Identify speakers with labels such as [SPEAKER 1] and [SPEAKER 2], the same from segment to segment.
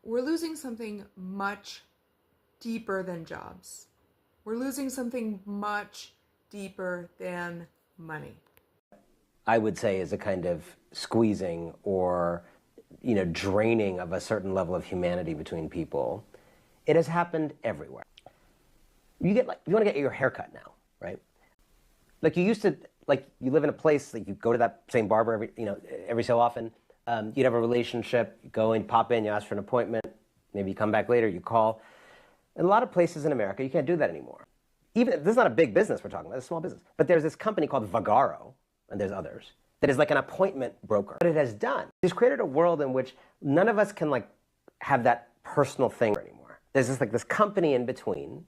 [SPEAKER 1] we're losing something much deeper than jobs. We're losing something much deeper than money.
[SPEAKER 2] I would say is a kind of squeezing or draining of a certain level of humanity between people. It has happened everywhere. You want to get your haircut now, right? Like you used to, like you live in a place, like you go to that same barber every so often. You'd have a relationship, you go in, pop in, you ask for an appointment, maybe you come back later, you call. In a lot of places in America, you can't do that anymore. Even this is not a big business we're talking about, it's a small business. But there's this company called Vagaro, and there's others, that is like an appointment broker. What it has done is created a world in which none of us can have that personal thing anymore. There's this company in between.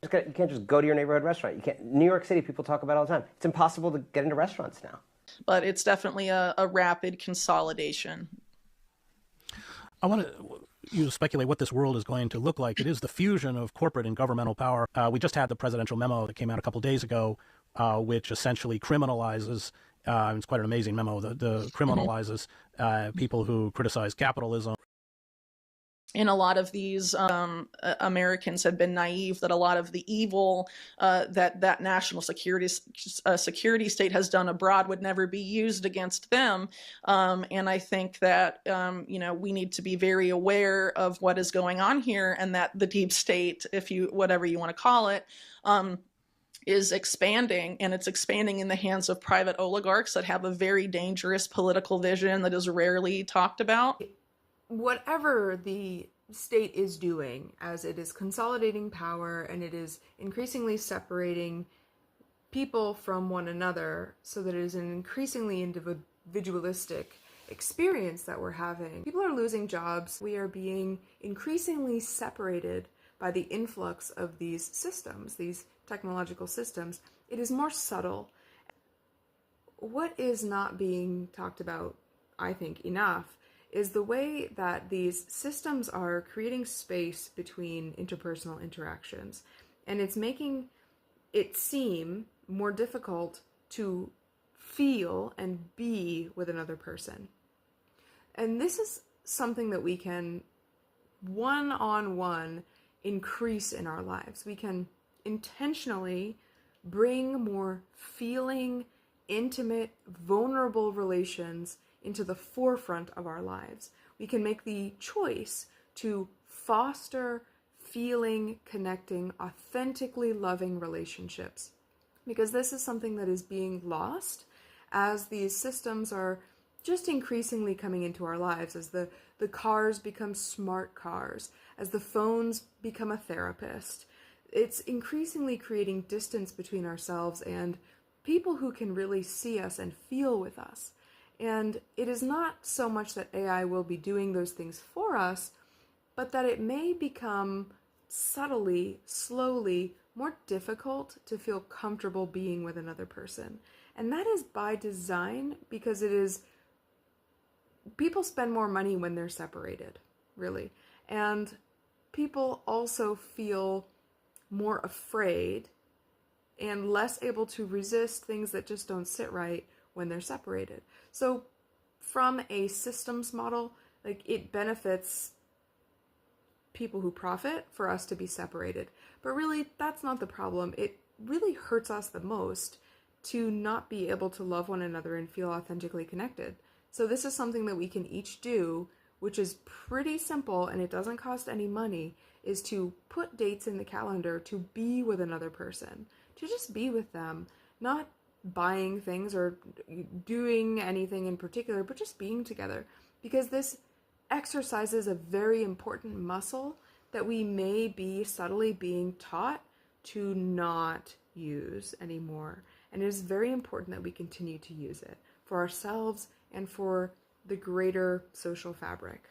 [SPEAKER 2] You can't just go to your neighborhood restaurant. You can't. New York City, people talk about it all the time. It's impossible to get into restaurants now.
[SPEAKER 3] But it's definitely a rapid consolidation.
[SPEAKER 4] I want you to speculate what this world is going to look like. It is the fusion of corporate and governmental power. We just had the presidential memo that came out a couple days ago, which essentially criminalizes, it's quite an amazing memo, the criminalizes people who criticize capitalism.
[SPEAKER 3] And a lot of these Americans have been naive that a lot of the evil that national security state has done abroad would never be used against them. And I think that we need to be very aware of what is going on here, and that the deep state, whatever you want to call it, is expanding, and it's expanding in the hands of private oligarchs that have a very dangerous political vision that is rarely talked about.
[SPEAKER 1] Whatever the state is doing, as it is consolidating power and it is increasingly separating people from one another so that it is an increasingly individualistic experience that we're having. People are losing jobs. We are being increasingly separated by the influx of these systems, these technological systems. It is more subtle. What is not being talked about, I think, enough is the way that these systems are creating space between interpersonal interactions. And it's making it seem more difficult to feel and be with another person. And this is something that we can one-on-one increase in our lives. We can intentionally bring more feeling, intimate, vulnerable relations into the forefront of our lives. We can make the choice to foster feeling, connecting, authentically loving relationships. Because this is something that is being lost as these systems are just increasingly coming into our lives, as the cars become smart cars, as the phones become a therapist. It's increasingly creating distance between ourselves and people who can really see us and feel with us. And it is not so much that AI will be doing those things for us, but that it may become subtly, slowly, more difficult to feel comfortable being with another person. And that is by design, because people spend more money when they're separated, really. And people also feel more afraid and less able to resist things that just don't sit right when they're separated. So from a systems model, it benefits people who profit for us to be separated. But really, that's not the problem. It really hurts us the most to not be able to love one another and feel authentically connected. So this is something that we can each do, which is pretty simple, and it doesn't cost any money, is to put dates in the calendar to be with another person, to just be with them, not buying things or doing anything in particular, but just being together. Because this exercises a very important muscle that we may be subtly being taught to not use anymore. And it is very important that we continue to use it for ourselves and for the greater social fabric.